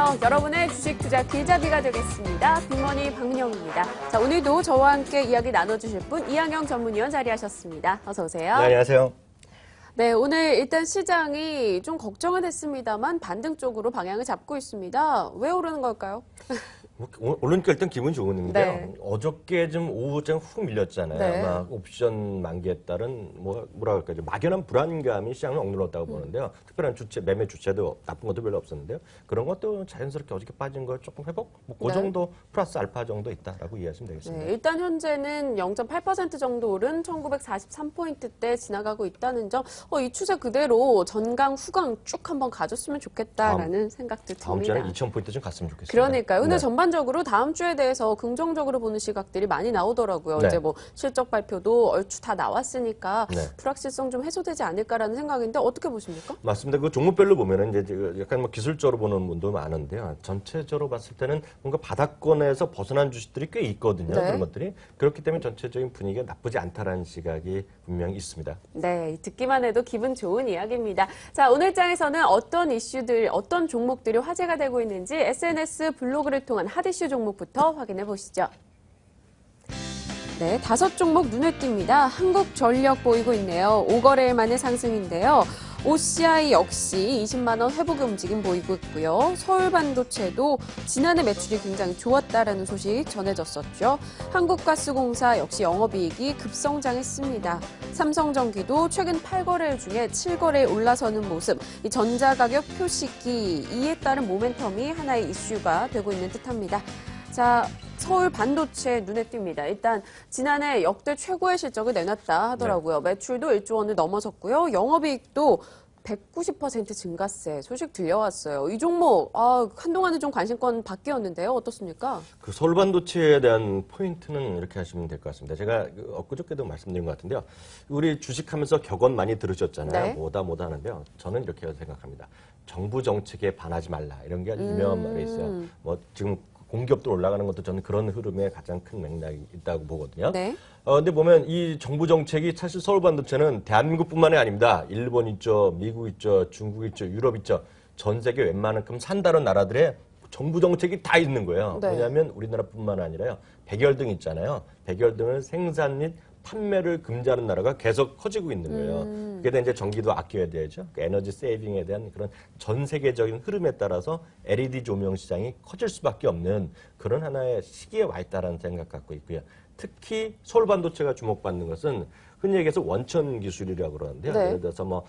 안녕하세요. 여러분의 주식 투자 길잡이가 되겠습니다. 빅머니 박민영입니다. 자, 오늘도 저와 함께 이야기 나눠주실 분 이항영 전문위원 자리하셨습니다. 어서 오세요. 네, 안녕하세요. 네, 오늘 일단 시장이 좀 걱정은 했습니다만 반등 쪽으로 방향을 잡고 있습니다. 왜 오르는 걸까요? 오르니까 일단 기분 좋은데요. 네. 어저께 좀 오후장 훅 밀렸잖아요. 네. 아마 옵션 만기에 따른 뭐라 그럴까요? 막연한 불안감이 시장을 억눌렀다고 보는데요. 특별한 주체, 매매 주체도 나쁜 것도 별로 없었는데요. 그런 것도 자연스럽게 어저께 빠진 걸 조금 회복? 그 네. 정도 플러스 알파 정도 있다라고 이해하시면 되겠습니다. 네, 일단 현재는 0.8% 정도 오른 1943포인트대 지나가고 있다는 점, 이 추세 그대로 전강 후강 쭉 한번 가줬으면 좋겠다라는 생각도 다음 듭니다. 주에는 2,000포인트 좀 갔으면 좋겠습니다. 그러니까요. 근데 네. 전반적으로 다음 주에 대해서 긍정적으로 보는 시각들이 많이 나오더라고요. 네. 이제 뭐 실적 발표도 얼추 다 나왔으니까 네. 불확실성 좀 해소되지 않을까라는 생각인데 어떻게 보십니까? 맞습니다. 그 종목별로 보면은 이제 약간 뭐 기술적으로 보는 분도 많은데요. 전체적으로 봤을 때는 뭔가 바닥권에서 벗어난 주식들이 꽤 있거든요. 네. 그런 것들이. 그렇기 때문에 전체적인 분위기가 나쁘지 않다라는 시각이 분명히 있습니다. 네, 듣기만 해도 기분 좋은 이야기입니다. 자, 오늘 장에서는 어떤 이슈들, 어떤 종목들이 화제가 되고 있는지 SNS 블로그를 통한 핫이슈 종목부터 확인해 보시죠. 네, 5종목 눈에 띕니다. 한국전력 보이고 있네요. 5거래일 만의 상승인데요. OCI 역시 20만 원 회복 움직임 보이고 있고요. 서울반도체도 지난해 매출이 굉장히 좋았다라는 소식 전해졌었죠. 한국가스공사 역시 영업이익이 급성장했습니다. 삼성전기도 최근 8거래일 중에 7거래일 올라서는 모습, 이 전자가격 표시기 이에 따른 모멘텀이 하나의 이슈가 되고 있는 듯합니다. 자, 서울 반도체 눈에 띕니다. 일단 지난해 역대 최고의 실적을 내놨다 하더라고요. 네. 매출도 1조 원을 넘어섰고요. 영업이익도 190% 증가세 소식 들려왔어요. 이 종목 한동안은 좀 관심권 바뀌었는데요. 어떻습니까? 그 서울반도체에 대한 포인트는 이렇게 하시면 될 것 같습니다. 제가 엊그저께도 말씀드린 것 같은데요. 우리 주식하면서 격언 많이 들으셨잖아요. 네. 뭐다 하는데요. 저는 이렇게 생각합니다. 정부 정책에 반하지 말라. 이런 게 유명한 말이 있어요. 뭐 지금 공기업도 올라가는 것도 저는 그런 흐름에 가장 큰 맥락이 있다고 보거든요. 네. 근데 보면 이 정부 정책이 사실 서울반도체는 대한민국뿐만이 아닙니다. 일본 있죠, 미국 있죠, 중국 있죠, 유럽 있죠. 전 세계 웬만큼 산다는 나라들의 정부 정책이 다 있는 거예요. 네. 왜냐하면 우리나라뿐만 아니라요. 백열등 있잖아요. 백열등을 생산 및 판매를 금지하는 나라가 계속 커지고 있는 거예요. 그게 이제 전기도 아껴야 되죠. 그 에너지 세이빙에 대한 그런 전 세계적인 흐름에 따라서 LED 조명 시장이 커질 수밖에 없는 그런 하나의 시기에 와 있다라는 생각 갖고 있고요. 특히 서울반도체가 주목받는 것은 흔히 얘기해서 원천 기술이라고 그러는데요. 네. 예를 들어서 뭐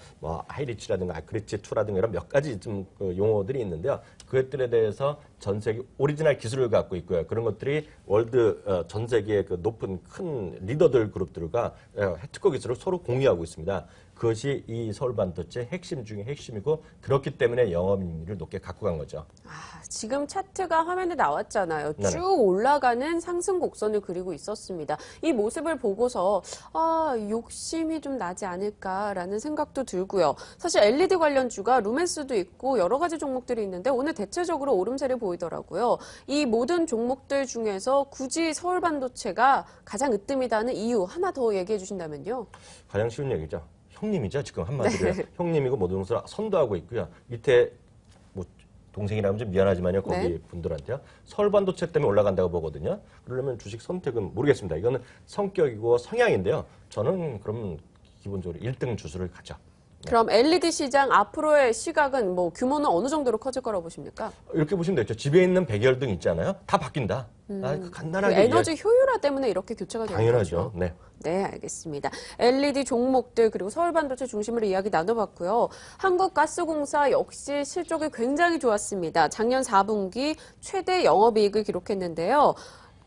하이리치라든가 아크리치2라든가 이런 몇 가지 좀 그 용어들이 있는데요. 그것들에 대해서 전 세계 오리지널 기술을 갖고 있고요. 그런 것들이 월드 전 세계의 그 높은 큰 리더들 그룹들과 특허 기술을 서로 공유하고 있습니다. 그것이 이 서울반도체 핵심 중에 핵심이고 그렇기 때문에 영업이익률을 높게 갖고 간 거죠. 지금 차트가 화면에 나왔잖아요. 네네. 쭉 올라가는 상승 곡선을 그리고 있었습니다. 이 모습을 보고서 욕심이 좀 나지 않을까라는 생각도 들고요. 사실 LED 관련주가 루멘스도 있고 여러 가지 종목들이 있는데 오늘 대체적으로 오름세를 보이더라고요. 이 모든 종목들 중에서 굳이 서울반도체가 가장 으뜸이다는 이유 하나 더 얘기해 주신다면요. 가장 쉬운 얘기죠. 형님이죠. 지금 한마디로. 형님이고 모든 것을 선도하고 있고요. 밑에 뭐 동생이라면 좀 미안하지만요. 거기 네. 분들한테요. 서울반도체 때문에 올라간다고 보거든요. 그러려면 주식 선택은 모르겠습니다. 이거는 성격이고 성향인데요. 저는 그럼 기본적으로 1등 주수를 가죠. 그럼 LED 시장 앞으로의 시각은 뭐 규모는 어느 정도로 커질 거라고 보십니까? 이렇게 보시면 되죠. 집에 있는 백열등 있잖아요. 다 바뀐다. 그 간단하게 에너지 효율화 때문에 이렇게 교체가 되는 당연하죠. 거죠. 네. 네, 알겠습니다. LED 종목들 그리고 서울반도체 중심으로 이야기 나눠봤고요. 한국가스공사 역시 실적이 굉장히 좋았습니다. 작년 4분기 최대 영업이익을 기록했는데요.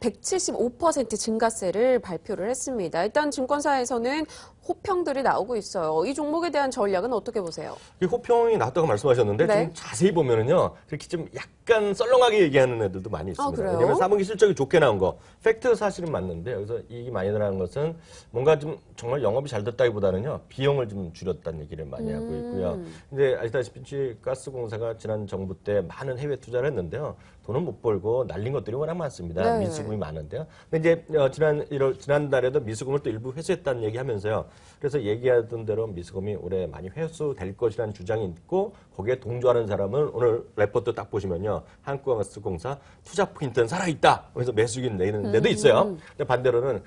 175% 증가세를 발표를 했습니다. 일단 증권사에서는 호평들이 나오고 있어요. 이 종목에 대한 전략은 어떻게 보세요? 이 호평이 나왔다고 말씀하셨는데 네. 좀 자세히 보면은요. 그렇게 좀 약간 썰렁하게 얘기하는 애들도 많이 있습니다. 그래요? 왜냐하면 4분기 실적이 좋게 나온 거. 팩트 사실은 맞는데 여기서 이익이 많이 늘어난 것은 뭔가 좀 정말 영업이 잘 됐다기보다는요. 비용을 좀 줄였다는 얘기를 많이 하고 있고요. 근데 아시다시피 가스공사가 지난 정부 때 많은 해외 투자를 했는데요. 돈은 못 벌고 날린 것들이 워낙 많습니다. 네. 미수금이 많은데요. 근데 이제 지난달에도 미수금을 또 일부 회수했다는 얘기 하면서요. 그래서 얘기하던 대로 미스컴이 올해 많이 회수될 것이라는 주장이 있고 거기에 동조하는 사람은 오늘 레포트 딱 보시면요. 한국가스공사 투자 포인트는 살아있다. 그래서 매수익 내는 데도 있어요. 근데 반대로는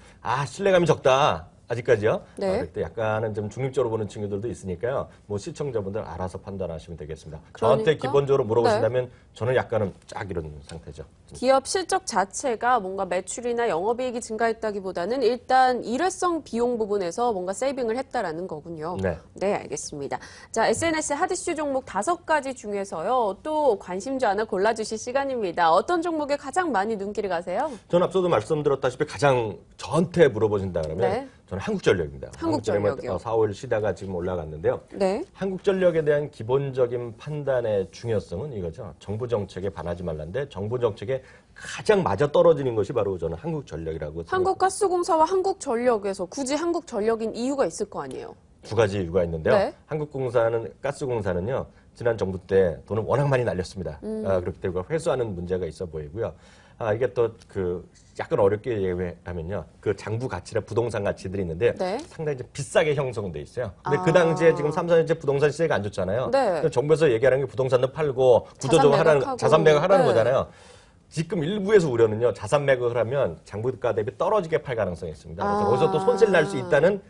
신뢰감이 적다. 아직까지요? 네. 그때 약간은 좀 중립적으로 보는 친구들도 있으니까요. 뭐 시청자분들 알아서 판단하시면 되겠습니다. 그러니까? 저한테 기본적으로 물어보신다면 저는 약간은 쫙 이런 상태죠. 기업 실적 자체가 뭔가 매출이나 영업이익이 증가했다기보다는 일단 일회성 비용 부분에서 뭔가 세이빙을 했다라는 거군요. 네. 네, 알겠습니다. 자, SNS 핫 이슈 종목 5가지 중에서요. 또 관심주 하나 골라주실 시간입니다. 어떤 종목에 가장 많이 눈길이 가세요? 저는 앞서도 말씀드렸다시피 가장 저한테 물어보신다 그러면 네. 저는 한국전력입니다. 한국전력이요. 4, 5일 쉬다가 지금 올라갔는데요. 네. 한국전력에 대한 기본적인 판단의 중요성은 이거죠. 정부 정책에 반하지 말란데 정부 정책에 가장 맞아 떨어지는 것이 바로 저는 한국전력이라고 생각합니다. 한국가스공사와 한국전력에서 굳이 한국전력인 이유가 있을 거 아니에요? 두 가지 이유가 있는데요. 네. 가스공사는요. 지난 정부 때 돈을 워낙 많이 날렸습니다. 그렇기 때문에 회수하는 문제가 있어 보이고요. 이게 또 약간 어렵게 얘기하면요. 그 장부 가치나 부동산 가치들이 있는데 네. 상당히 좀 비싸게 형성돼 있어요. 근데 그 당시에 지금 3, 4년째 부동산 시세가 안 좋잖아요. 네. 그래서 정부에서 얘기하는 게 부동산도 팔고 구조적으로 매각하고. 자산 매각을 하라는 네. 거잖아요. 지금 일부에서 우려는요. 자산 매각을 하면 장부가 대비 떨어지게 팔 가능성이 있습니다. 그래서 거기서 또 손실 날 수 있다는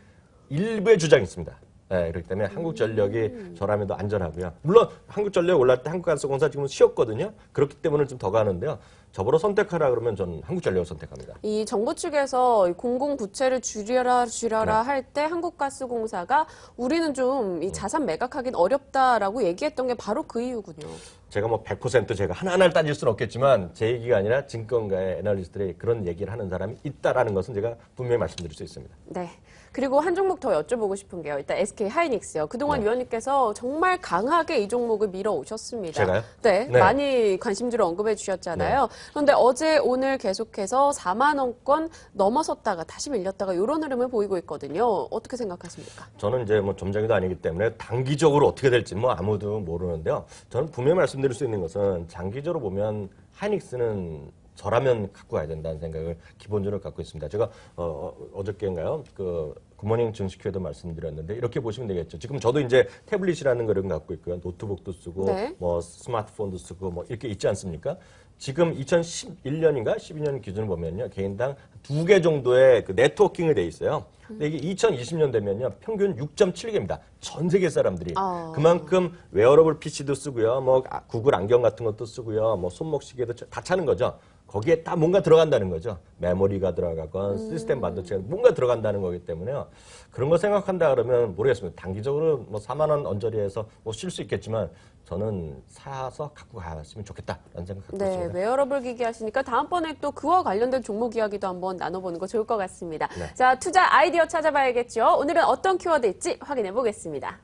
일부의 주장이 있습니다. 네, 그렇기 때문에 한국전력이 저라면 더 안전하고요. 물론 한국전력 올랐을 때 한국가스공사 지금 쉬었거든요. 그렇기 때문에 좀 더 가는데요. 저보러 선택하라 그러면 저는 한국전력을 선택합니다. 이 정부 측에서 공공부채를 줄여라 네. 할 때 한국가스공사가 우리는 좀 이 자산 매각하기는 어렵다라고 얘기했던 게 바로 그 이유군요. 제가 뭐 100% 제가 하나하나를 따질 수는 없겠지만 제 얘기가 아니라 증권가의 애널리스트들이 그런 얘기를 하는 사람이 있다라는 것은 제가 분명히 말씀드릴 수 있습니다. 네. 그리고 한 종목 더 여쭤보고 싶은 게요. 일단 SK 하이닉스요. 그동안 네. 위원님께서 정말 강하게 이 종목을 밀어오셨습니다. 제가요? 네. 네. 많이 관심주를 언급해 주셨잖아요. 그런데 어제 오늘 계속해서 4만 원권 넘어섰다가 다시 밀렸다가 이런 흐름을 보이고 있거든요. 어떻게 생각하십니까? 저는 이제 뭐 점장이도 아니기 때문에 단기적으로 어떻게 될지는 뭐 아무도 모르는데요. 저는 분명히 말씀드릴 수 있는 것은 장기적으로 보면 하이닉스는 저라면 갖고 가야 된다는 생각을 기본적으로 갖고 있습니다. 제가 어저께인가요? 그 굿모닝 증시회도 말씀드렸는데 이렇게 보시면 되겠죠. 지금 저도 이제 태블릿이라는 거를 갖고 있고요. 노트북도 쓰고 네. 뭐 스마트폰도 쓰고 뭐 이렇게 있지 않습니까? 지금 2011년인가 12년 기준을 보면요. 개인당 2개 정도의 그 네트워킹이 돼 있어요. 근데 이게 2020년 되면요. 평균 6.7개입니다. 전 세계 사람들이. 그만큼 웨어러블 PC도 쓰고요. 뭐 구글 안경 같은 것도 쓰고요. 뭐 손목 시계도 다 차는 거죠. 거기에 다 뭔가 들어간다는 거죠. 메모리가 들어가건 시스템 반도체가 뭔가 들어간다는 거기 때문에요. 그런 거 생각한다 그러면 모르겠습니다. 단기적으로 뭐 4만 원 언저리에서 뭐 쉴 수 있겠지만 저는 사서 갖고 가시면 좋겠다라는 생각 갖고 네, 있습니다. 웨어러블 기기 하시니까 다음번에 또 그와 관련된 종목 이야기도 한번 나눠보는 거 좋을 것 같습니다. 네. 자, 투자 아이디어 찾아봐야겠죠. 오늘은 어떤 키워드일지 확인해 보겠습니다.